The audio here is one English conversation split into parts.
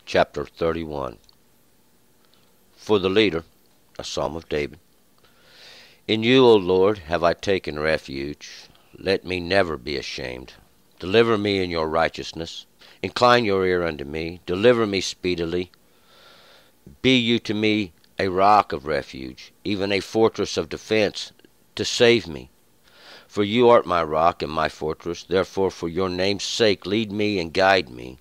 Chapter 31. For the leader, a psalm of David. In you, O Lord, have I taken refuge. Let me never be ashamed. Deliver me in your righteousness. Incline your ear unto me. Deliver me speedily. Be you to me a rock of refuge, even a fortress of defense, to save me. For you art my rock and my fortress. Therefore, for your name's sake, lead me and guide me.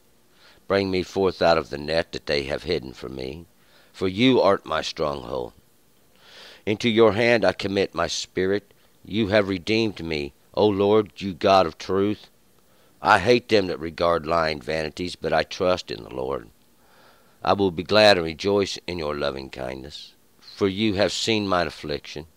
Bring me forth out of the net that they have hidden for me. For you art my stronghold. Into your hand I commit my spirit. You have redeemed me, O Lord, you God of truth. I hate them that regard lying vanities, but I trust in the Lord. I will be glad and rejoice in your loving kindness. For you have seen mine affliction.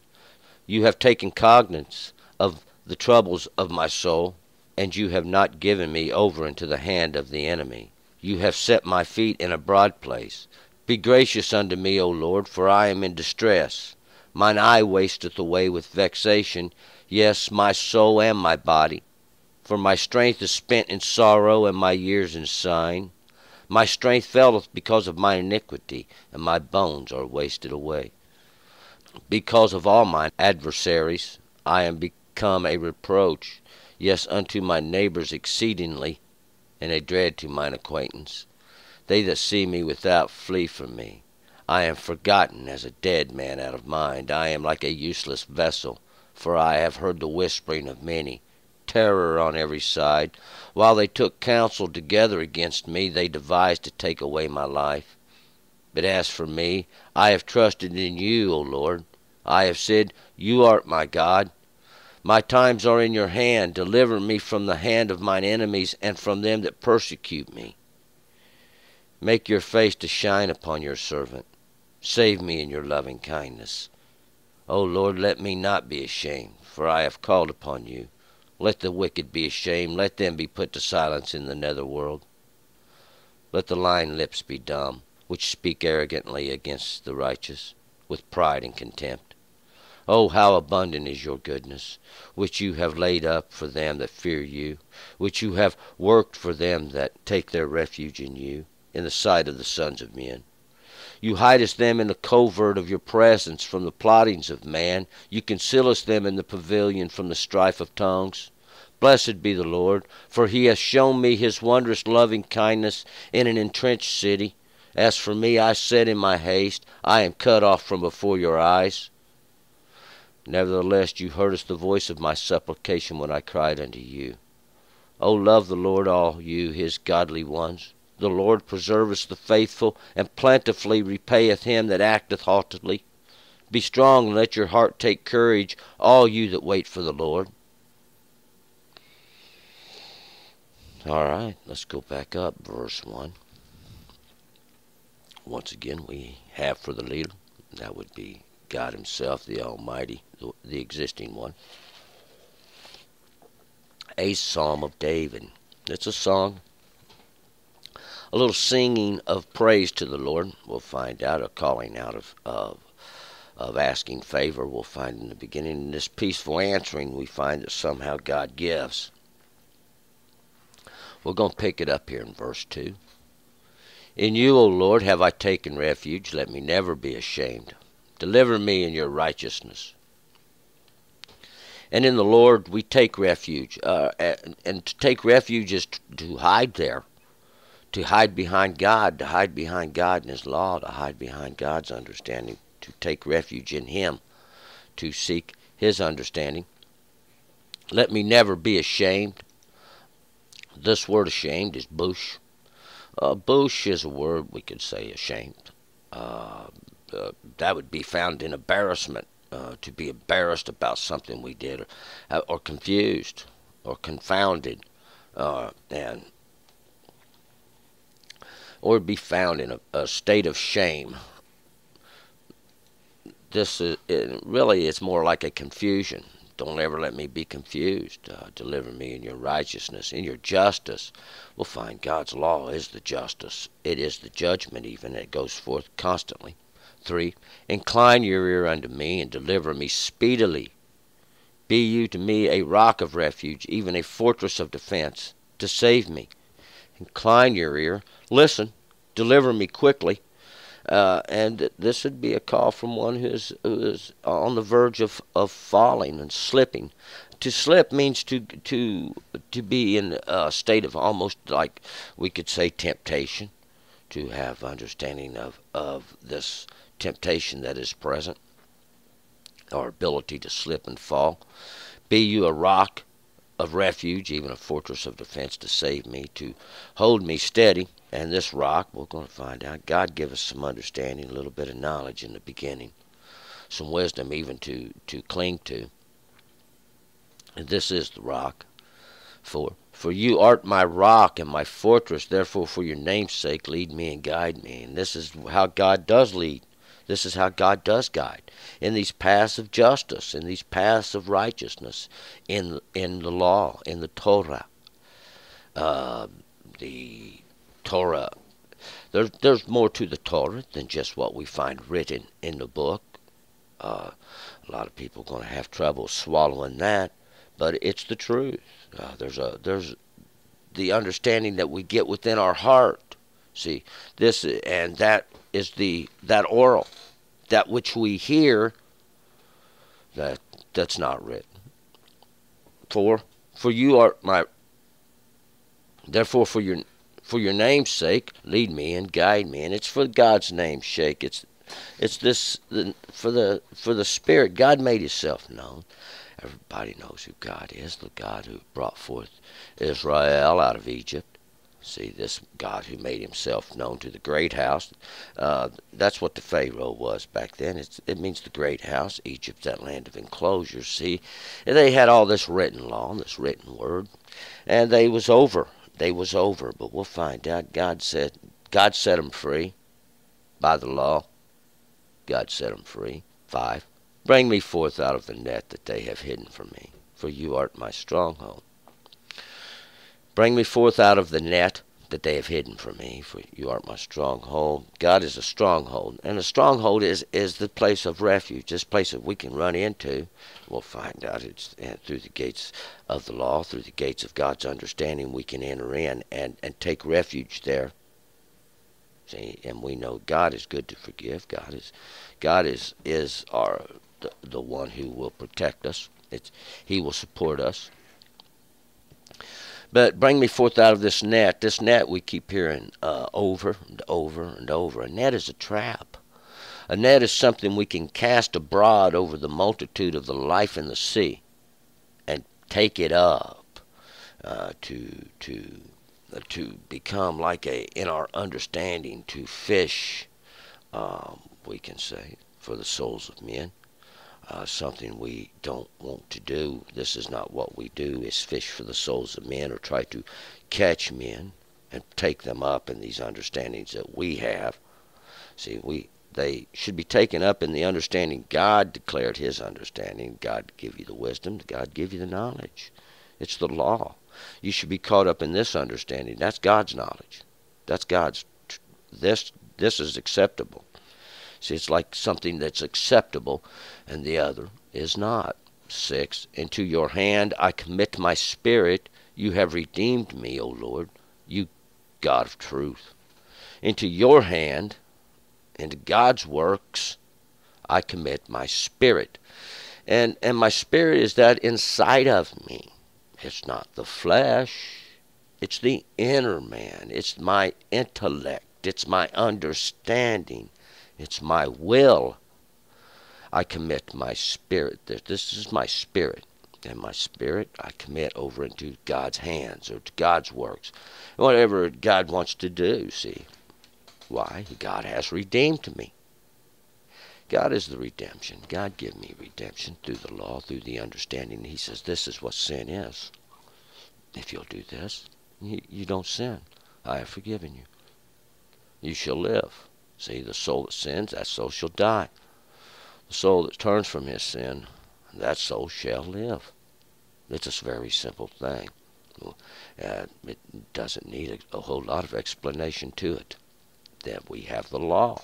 You have taken cognizance of the troubles of my soul, and you have not given me over into the hand of the enemy. You have set my feet in a broad place. Be gracious unto me, O Lord, for I am in distress. Mine eye wasteth away with vexation, yes, my soul and my body. For my strength is spent in sorrow, and my years in sighing. My strength faileth because of my iniquity, and my bones are wasted away. Because of all mine adversaries I am become a reproach, yes, unto my neighbors exceedingly, and a dread to mine acquaintance. They that see me without flee from me. I am forgotten as a dead man out of mind. I am like a useless vessel, for I have heard the whispering of many. Terror on every side. While they took counsel together against me, they devised to take away my life. But as for me, I have trusted in you, O Lord. I have said, you art my God. My times are in your hand. Deliver me from the hand of mine enemies and from them that persecute me. Make your face to shine upon your servant. Save me in your loving kindness. O Lord, let me not be ashamed, for I have called upon you. Let the wicked be ashamed. Let them be put to silence in the netherworld. Let the lying lips be dumb, which speak arrogantly against the righteous, with pride and contempt. Oh, how abundant is your goodness, which you have laid up for them that fear you, which you have worked for them that take their refuge in you, in the sight of the sons of men. You hidest them in the covert of your presence from the plottings of man. You concealest them in the pavilion from the strife of tongues. Blessed be the Lord, for he hath shown me his wondrous loving kindness in an entrenched city. As for me, I said in my haste, I am cut off from before your eyes. Nevertheless, you heardest the voice of my supplication when I cried unto you. O love the Lord, all you his godly ones. The Lord preserveth the faithful, and plentifully repayeth him that acteth haughtily. Be strong, and let your heart take courage, all you that wait for the Lord. All right, let's go back up, verse 1. Once again, we have for the leader, that would be God himself, the Almighty, the existing one. A Psalm of David. It's a song, a little singing of praise to the Lord. We'll find out, a calling out of asking favor. We'll find in the beginning. In this peaceful answering, we find that somehow God gives. We're going to pick it up here in verse 2. In you, O Lord, have I taken refuge. Let me never be ashamed. Deliver me in your righteousness. And in the Lord we take refuge. And to take refuge is to hide there. To hide behind God. To hide behind God and his law. To hide behind God's understanding. To take refuge in him. To seek his understanding. Let me never be ashamed. This word ashamed is bush. Bush is a word we could say ashamed. That would be found in embarrassment. To be embarrassed about something we did, or confused, or confounded, and or be found in a state of shame. This is really, it's more like a confusion. Don't ever let me be confused. Deliver me in your righteousness, in your justice. We'll find God's law is the justice. It is the judgment even. It goes forth constantly. 3. Incline your ear unto me, and deliver me speedily. Be you to me a rock of refuge, even a fortress of defense, to save me. Incline your ear. Listen. Deliver me quickly. And this would be a call from one who is on the verge of falling and slipping. To slip means to be in a state of almost like we could say temptation, to have understanding of this temptation that is present, our ability to slip and fall. Be you a rock of refuge, even a fortress of defense to save me, to hold me steady. And this rock, we're going to find out, God give us some understanding, a little bit of knowledge in the beginning, some wisdom even to cling to. And this is the rock. For you art my rock and my fortress, therefore for your name's sake lead me and guide me. And this is how God does lead. This is how God does guide. In these paths of justice, in these paths of righteousness, in the law, in the Torah. The Torah, there's more to the Torah than just what we find written in the book. A lot of people are going to have trouble swallowing that, but it's the truth. There's the understanding that we get within our heart. See, this and that is that oral, that which we hear. That's not written. For you are my. Therefore, for your name's sake, lead me and guide me, and it's for God's name's sake. It's this for the Spirit. God made Himself known. Everybody knows who God is, the God who brought forth Israel out of Egypt. See, this God who made Himself known to the great house. That's what the Pharaoh was back then. It means the great house. Egypt, that land of enclosures. See, they had all this written law, this written word, and they was over. But we'll find out. God set them free by the law. God set them free. 5. Bring me forth out of the net that they have hidden from me, for you art my stronghold. Bring me forth out of the net that they have hidden from me, for you art my stronghold. God is a stronghold, and a stronghold is the place of refuge, this place that we can run into. We'll find out it's through the gates of the law, through the gates of God's understanding, we can enter in and take refuge there. See, and we know God is good to forgive. God is the one who will protect us. He will support us. But bring me forth out of this net. This net we keep hearing over and over and over. A net is a trap. A net is something we can cast abroad over the multitude of the life in the sea and take it up to become like in our understanding, to fish, we can say, for the souls of men. Something we don't want to do. This is not what we do, is fish for the souls of men or try to catch men and take them up in these understandings that we have. See, they should be taken up in the understanding God declared His understanding. God give you the wisdom. God give you the knowledge. It's the law. You should be caught up in this understanding. That's God's knowledge. That's God's. This is acceptable. See, it's like something that's acceptable and the other is not. 6, into your hand I commit my spirit. You have redeemed me, O Lord, you God of truth. Into your hand, into God's works, I commit my spirit. And my spirit is that inside of me. It's not the flesh. It's the inner man. It's my intellect. It's my understanding. It's my will. I commit my spirit. This is my spirit. And my spirit I commit over into God's hands or to God's works. Whatever God wants to do, see. Why? God has redeemed me. God is the redemption. God give me redemption through the law, through the understanding. He says this is what sin is. If you'll do this, you don't sin. I have forgiven you. You shall live. See, the soul that sins, that soul shall die. The soul that turns from his sin, that soul shall live. It's a very simple thing. It doesn't need a whole lot of explanation to it. Then we have the law.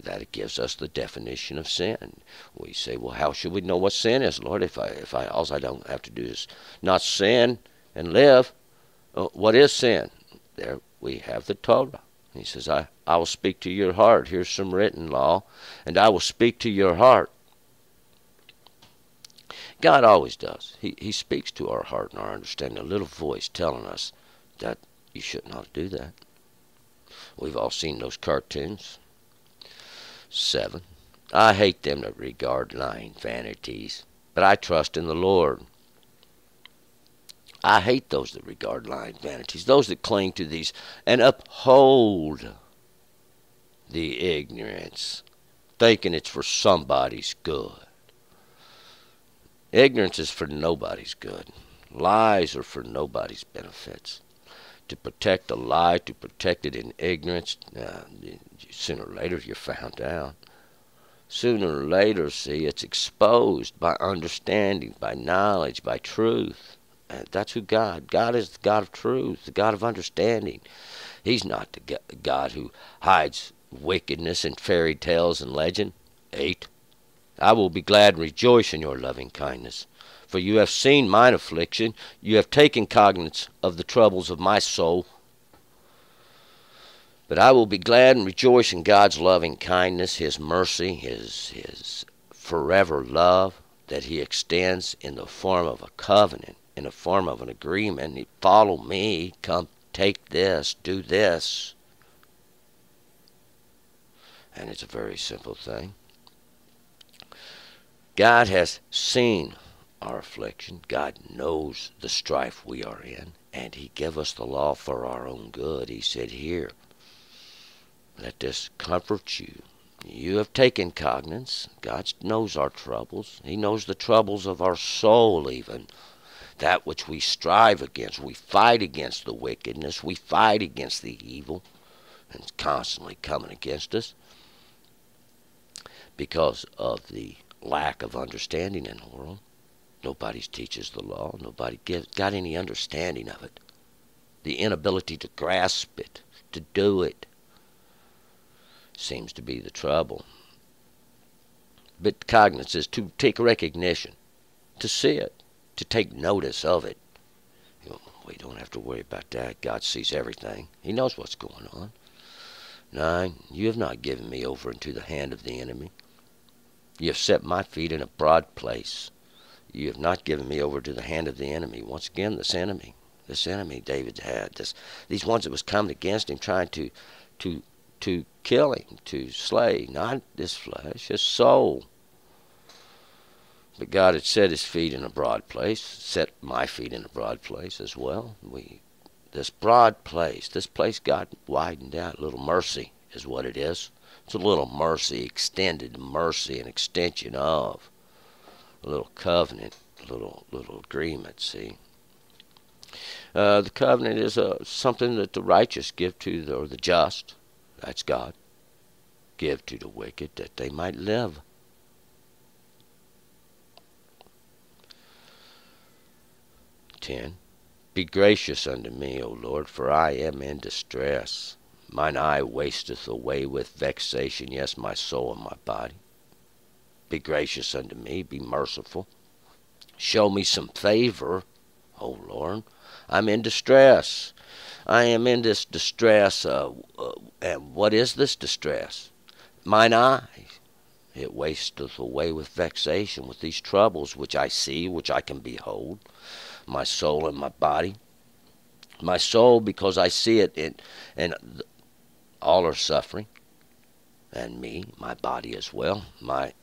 That it gives us the definition of sin. We say, well, how should we know what sin is, Lord? If all I don't have to do is not sin and live, what is sin? There we have the Torah. He says, I will speak to your heart. Here's some written law, and I will speak to your heart. God always does. He speaks to our heart and our understanding, a little voice telling us that you should not do that. We've all seen those cartoons. 7. I hate them that regard lying vanities, but I trust in the Lord. I hate those that regard lying vanities, those that cling to these and uphold the ignorance, thinking it's for somebody's good. Ignorance is for nobody's good. Lies are for nobody's benefits. To protect a lie, to protect it in ignorance, sooner or later you're found out. Sooner or later, see, it's exposed by understanding, by knowledge, by truth. And that's who God is, the God of truth, the God of understanding. He's not the God who hides wickedness in fairy tales and legend. 8. I will be glad and rejoice in your loving kindness. For you have seen mine affliction. You have taken cognizance of the troubles of my soul. But I will be glad and rejoice in God's loving kindness, His mercy, His forever love that He extends in the form of a covenant, in the form of an agreement. He follow me, come take this, do this. And it's a very simple thing. God has seen our affliction. God knows the strife we are in, and He gave us the law for our own good. He said, here, let this comfort you. You have taken cognizance. God knows our troubles. He knows the troubles of our soul even. That which we strive against. We fight against the wickedness. We fight against the evil. And it's constantly coming against us because of the lack of understanding in the world. Nobody teaches the law. Nobody got any understanding of it. The inability to grasp it, to do it, seems to be the trouble. But cognizance is to take recognition, to see it, to take notice of it. We don't have to worry about that. God sees everything. He knows what's going on. 9. You have not given me over into the hand of the enemy. You have set my feet in a broad place. You have not given me over to the hand of the enemy. Once again, this enemy David had, these ones that was coming against him, trying to kill him, to slay, not this flesh, his soul. But God had set his feet in a broad place, set my feet in a broad place as well. This broad place, this place God widened out. A little mercy is what it is. It's a little mercy, extended mercy, an extension of a little covenant, a little agreement, see. The covenant is something that the righteous give to or the just, that's God, give to the wicked that they might live. 10. Be gracious unto me, O Lord, for I am in distress. Mine eye wasteth away with vexation, yes, my soul and my body. Be gracious unto me, be merciful. Show me some favor, O Lord. I'm in distress. I am in this distress. And what is this distress? Mine eye, it wasteth away with vexation, with these troubles which I see, which I can behold. My soul and my body. My soul, because I see it, and all are suffering. And me, my body as well. My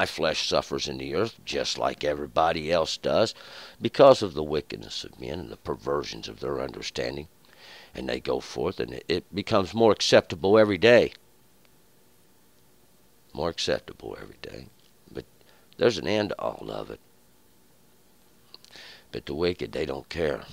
flesh suffers in the earth just like everybody else does because of the wickedness of men and the perversions of their understanding. And they go forth, and it becomes more acceptable every day. More acceptable every day. But there's an end to all of it. But the wicked, they don't care.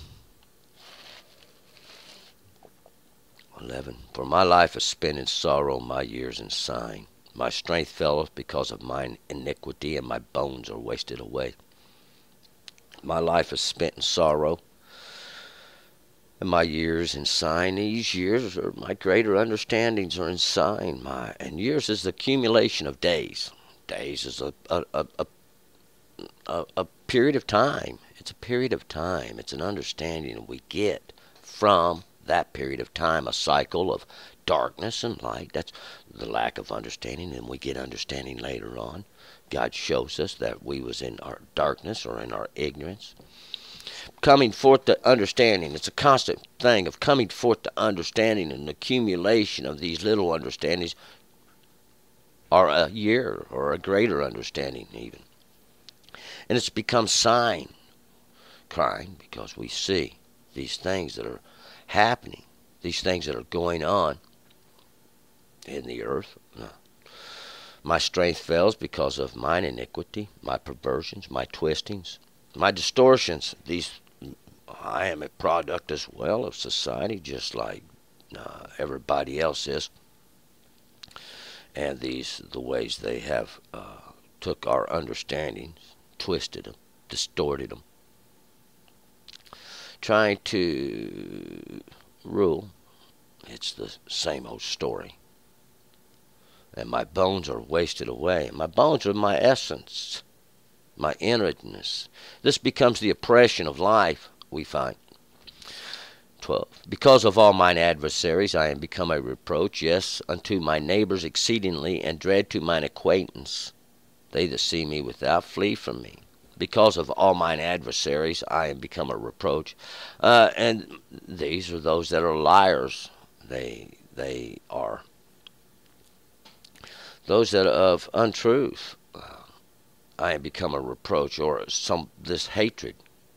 11. For my life is spent in sorrow, my years in sighing. My strength faileth because of mine iniquity, and my bones are wasted away. My life is spent in sorrow, and my years in sighing. These years are my greater understandings are in sighing. And years is the accumulation of days. Days is a period of time. It's a period of time. It's an understanding we get from that period of time, a cycle of darkness and light. That's the lack of understanding, and we get understanding later on. God shows us that we was in our darkness or in our ignorance. Coming forth to understanding. It's a constant thing of coming forth to understanding, and accumulation of these little understandings are a year or a greater understanding even. And it's become sign crying because we see these things that are happening, these things that are going on in the earth. My strength fails because of mine iniquity, my perversions, my twistings, my distortions. I am a product as well of society, just like everybody else is. And the ways they have took our understandings, twisted them, distorted them, trying to rule. It's the same old story. And my bones are wasted away. My bones are my essence, my inwardness. This becomes the oppression of life, we find. 12. Because of all mine adversaries I am become a reproach, yes, unto my neighbors exceedingly, and dread to mine acquaintance. They that see me without flee from me. Because of all mine adversaries I am become a reproach. And these are those that are liars. They are those that are of untruth. I am become a reproach, or this hatred,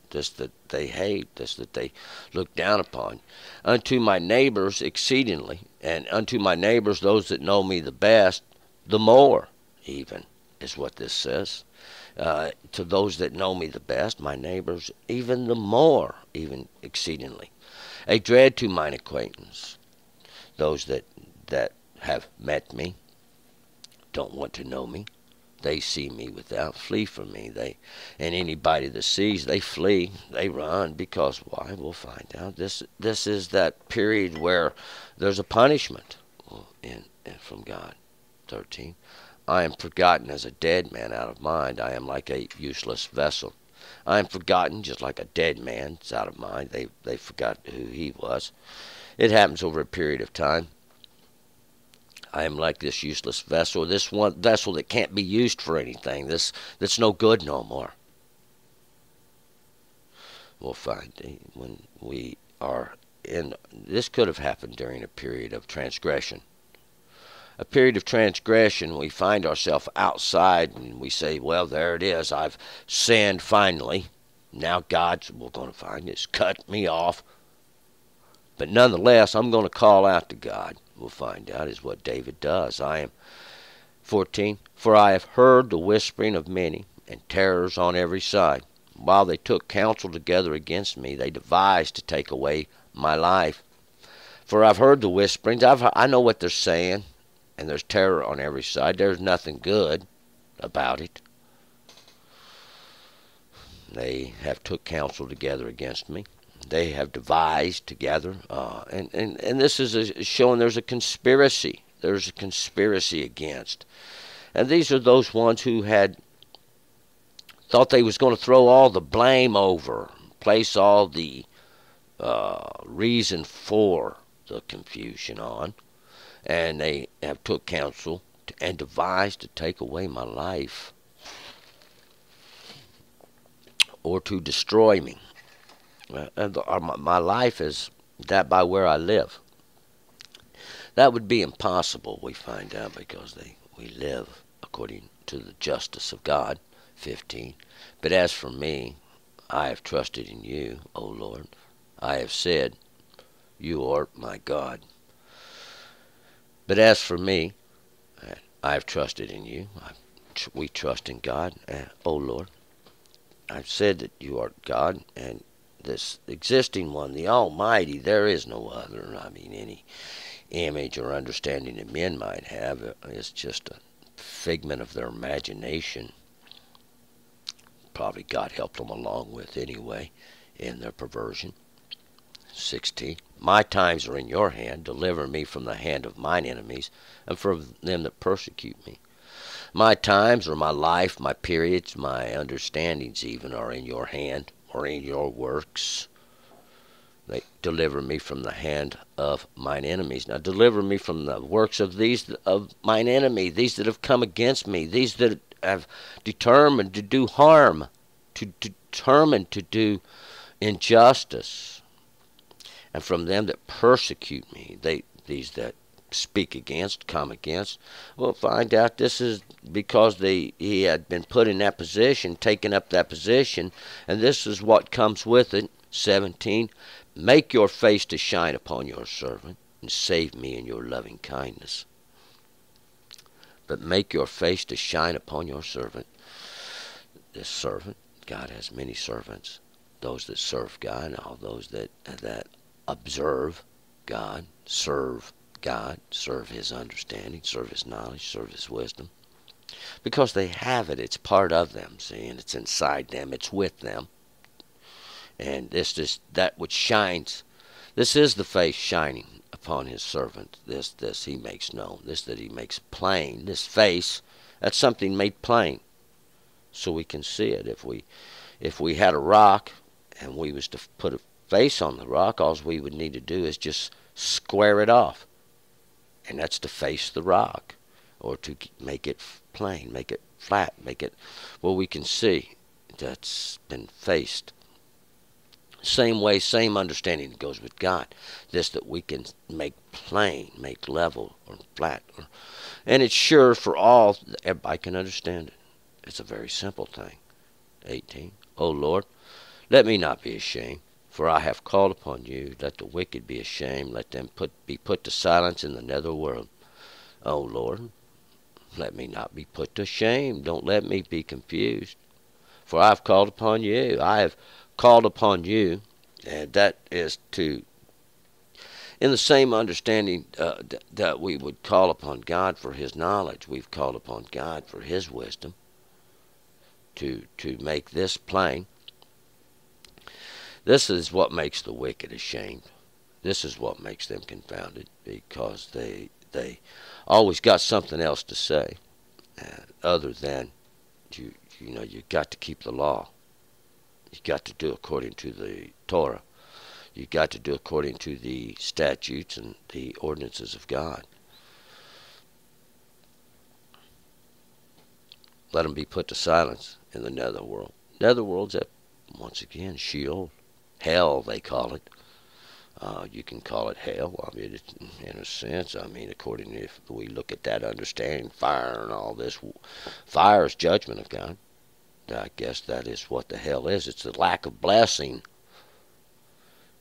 this that they hate, this that they look down upon. Unto my neighbors exceedingly, and unto my neighbors, those that know me the best, the more even, is what this says. To those that know me the best, my neighbors, even the more, even exceedingly. A dread to mine acquaintance, those that have met me, don't want to know me. They see me without, flee from me. And anybody that sees, they flee, they run, because why? We'll find out. This is that period where there's a punishment from God. 13. I am forgotten as a dead man out of mind. I am like a useless vessel. I am forgotten just like a dead man. It's out of mind. They forgot who he was. It happens over a period of time. I am like this useless vessel, this one vessel that can't be used for anything, that's no good no more. We'll find when we are in, this could have happened during a period of transgression. A period of transgression, we find ourselves outside and we say, well, there it is, I've sinned finally. Now we're going to find it's cut me off. But nonetheless, I'm going to call out to God. We'll find out is what David does. 14. For I have heard the whispering of many, and terrors on every side. While they took counsel together against me, they devised to take away my life. For I've heard the whisperings. I know what they're saying, and there's terror on every side. There's nothing good about it. They have took counsel together against me. They have devised together, and this is showing there's a conspiracy. There's a conspiracy against. And these are those ones who had thought they was going to throw all the blame over, place all the reason for the confusion on, and they have took counsel and devised to take away my life or to destroy me. My life is that by where I live. That would be impossible, we find out, because we live according to the justice of God. 15. But as for me, I have trusted in you, O Lord. I have said, you are my God. But as for me, I have trusted in you. We trust in God, O Lord. I've said that you are God, and this existing one, the Almighty, there is no other. I mean, any image or understanding that men might have is just a figment of their imagination. Probably God helped them along with anyway in their perversion. 16. My times are in your hand. Deliver me from the hand of mine enemies and from them that persecute me. My times or my life, my periods, my understandings even are in your hand, or in your works. They deliver me from the hand of mine enemies. Now deliver me from the works of these of mine enemy, these that have come against me, these that have determined to do harm, determined to do injustice, and from them that persecute me, these that speak against, come against. We'll find out this is because he had been put in that position, taken up that position, and this is what comes with it. 17, make your face to shine upon your servant, and save me in your loving kindness. But make your face to shine upon your servant. This servant, God has many servants. Those that serve God, and all those that observe God, serve God, serve His understanding, serve His knowledge, serve His wisdom. Because they have it, it's part of them, see, and it's inside them, it's with them. And this is that which shines. This is the face shining upon His servant. This He makes known. This that He makes plain. This face, that's something made plain, so we can see it. If we had a rock and we was to put a face on the rock, all we would need to do is just square it off, and that's to face the rock, or to make it plain, make it flat, make it well we can see that's been faced. Same way, same understanding goes with God. This that we can make plain, make level or flat. And it's sure for all, everybody can understand it. It's a very simple thing. 18. O Lord, let me not be ashamed, for I have called upon you. Let the wicked be ashamed. Let them be put to silence in the nether world. O Lord, let me not be put to shame. Don't let me be confused. For I have called upon you. I have called upon you, and that is to, in the same understanding that we would call upon God for His knowledge, we've called upon God for His wisdom to make this plain. This is what makes the wicked ashamed. This is what makes them confounded, because they always got something else to say other than you got to keep the law. You got to do according to the Torah. You got to do according to the statutes and the ordinances of God. Let them be put to silence in the netherworld. Netherworld's at, once again, Sheol. Hell, they call it. You can call it hell. I mean, in a sense, according to, if we look at that understanding, fire and all this, fire is judgment of God. I guess that is what the hell is. It's the lack of blessing.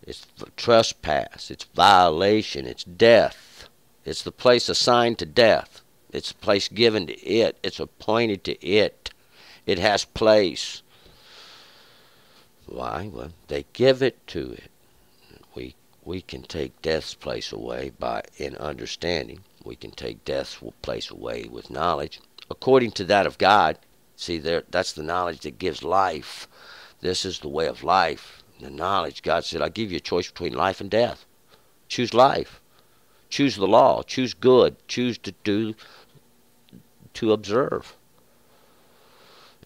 It's trespass. It's violation. It's death. It's the place assigned to death. It's a place given to it. It's appointed to it. It has place. Why? Well, they give it to it. We can take death's place away in understanding. We can take death's place away with knowledge, according to that of God. See, that's the knowledge that gives life. This is the way of life. The knowledge. God said, I'll give you a choice between life and death. Choose life. Choose the law. Choose good. Choose to observe.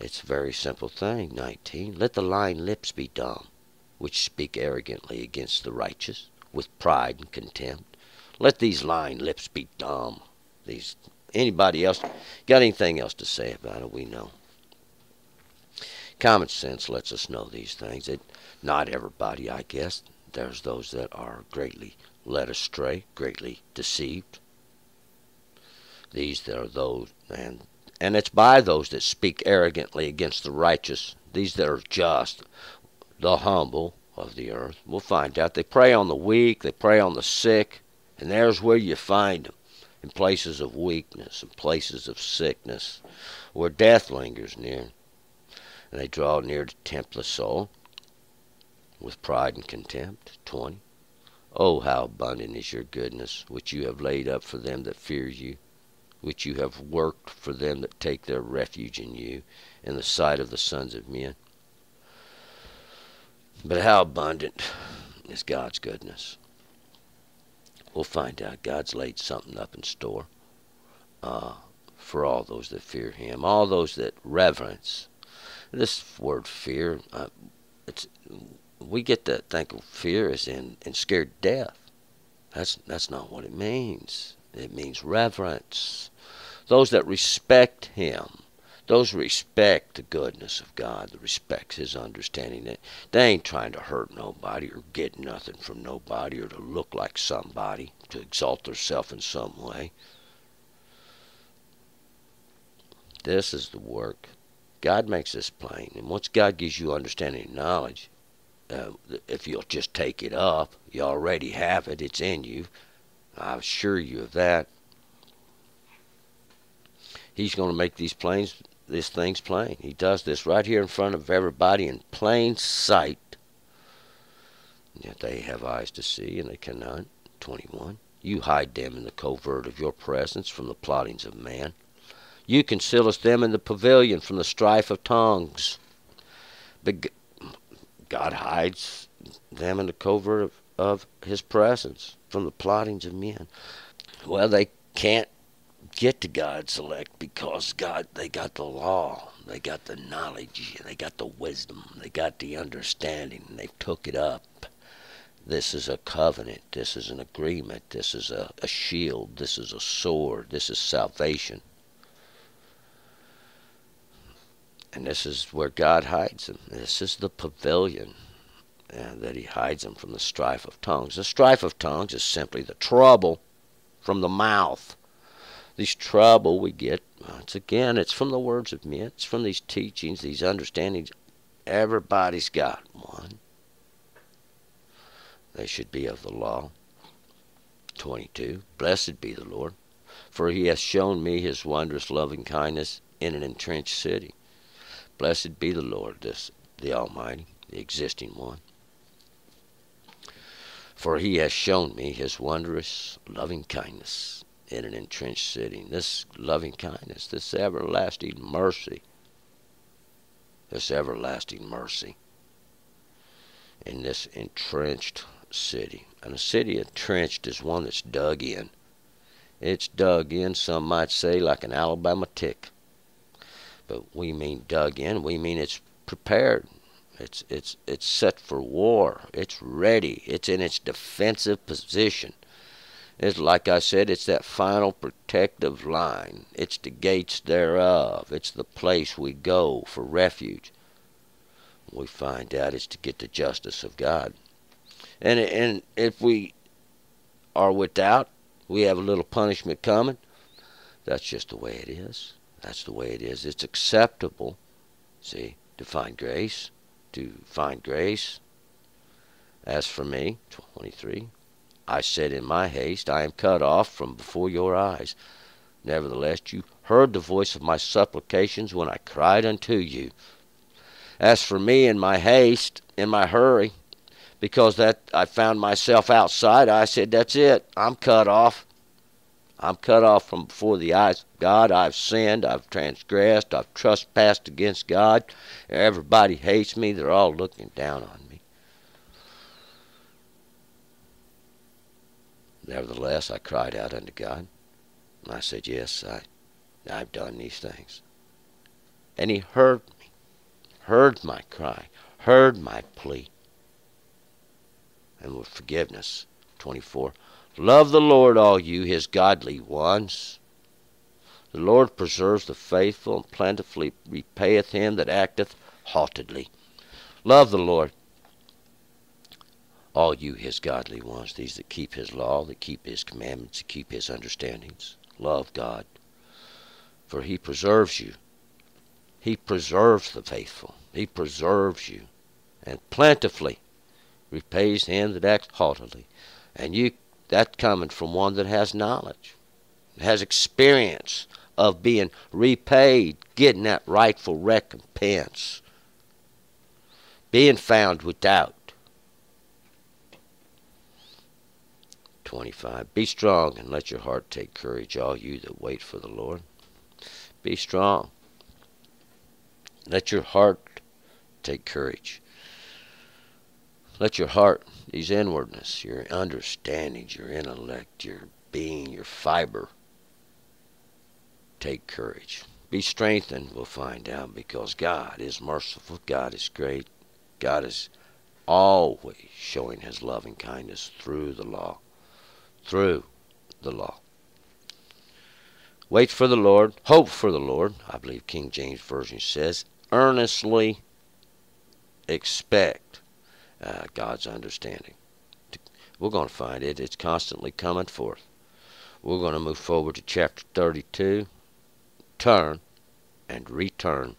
It's a very simple thing. 19. Let the lying lips be dumb, which speak arrogantly against the righteous, with pride and contempt. Let these lying lips be dumb. Anybody else got anything else to say about it? We know. Common sense lets us know these things. Not everybody, I guess. There's those that are greatly led astray, greatly deceived. These are those, and it's by those that speak arrogantly against the righteous. These that are just, the humble of the earth. We'll find out. They prey on the weak, they prey on the sick, and there's where you find them, in places of weakness, in places of sickness, where death lingers near. And they draw near to tempt the soul with pride and contempt. 20. Oh, how abundant is your goodness, which you have laid up for them that fear you, which you have worked for them that take their refuge in you, in the sight of the sons of men. But how abundant is God's goodness? We'll find out. God's laid something up in store for all those that fear Him, all those that reverence. This word fear, we get to think of fear as in scared to death. That's not what it means. It means reverence. Those that respect him, those respect the goodness of God, that respects his understanding. That they ain't trying to hurt nobody or get nothing from nobody or to look like somebody, to exalt themselves in some way. This is the work. God makes this plain. And once God gives you understanding and knowledge, if you'll just take it up, you already have it. It's in you. I assure you of that. He's going to make these things plain. He does this right here in front of everybody in plain sight. Yet they have eyes to see and they cannot. 21. You hide them in the covert of your presence from the plottings of man. You concealest them in the pavilion from the strife of tongues. But God hides them in the covert of his presence from the plottings of men. Well, they can't get to God's elect because they got the law, they got the knowledge, they got the wisdom, they got the understanding, and they've took it up. This is a covenant, this is an agreement, this is a shield, this is a sword, this is salvation. And this is where God hides them. This is the pavilion that he hides them from the strife of tongues. The strife of tongues is simply the trouble from the mouth. This trouble we get, once again, it's from the words of men. It's from these teachings, these understandings. Everybody's got one. They should be of the law. 22. Blessed be the Lord, for he hath shown me his wondrous loving kindness in an entrenched city. Blessed be the Lord, the Almighty, the existing one. For he has shown me his wondrous loving kindness in an entrenched city. This loving kindness, this everlasting mercy in this entrenched city. And a city entrenched is one that's dug in. It's dug in, some might say, like an Alabama tick. But we mean dug in, we mean it's prepared. It's set for war. It's ready. It's in its defensive position. It's like I said, it's that final protective line. It's the gates thereof. It's the place we go for refuge. We find out it's to get the justice of God. And if we are without, we have a little punishment coming. That's just the way it is. That's the way it is. It's acceptable, see, to find grace. As for me, 23, I said in my haste, I am cut off from before your eyes. Nevertheless, you heard the voice of my supplications when I cried unto you. As for me in my haste, in my hurry, because that I found myself outside, I said, that's it. I'm cut off. I'm cut off from before the eyes of God. I've sinned. I've transgressed. I've trespassed against God. Everybody hates me. They're all looking down on me. Nevertheless, I cried out unto God. And I said, yes, I've done these things. And he heard me, heard my cry, heard my plea. And with forgiveness, 24, love the Lord, all you his godly ones. The Lord preserves the faithful and plentifully repayeth him that acteth haughtily. Love the Lord, all you his godly ones, these that keep his law, that keep his commandments, that keep his understandings. Love God, for he preserves you. He preserves the faithful. He preserves you, and plentifully repays him that acts haughtily. And that's coming from one that has knowledge, has experience of being repaid, getting that rightful recompense, being found without. 25. Be strong and let your heart take courage, all you that wait for the Lord. Be strong. Let your heart take courage. Let your heart, these inwardness, your understandings, your intellect, your being, your fiber, take courage. Be strengthened, we'll find out, because God is merciful. God is great. God is always showing his loving kindness through the law. Through the law. Wait for the Lord, hope for the Lord, I believe King James Version says, earnestly expect God's understanding. We're going to find it. It's constantly coming forth. We're going to move forward to chapter 32. Turn and return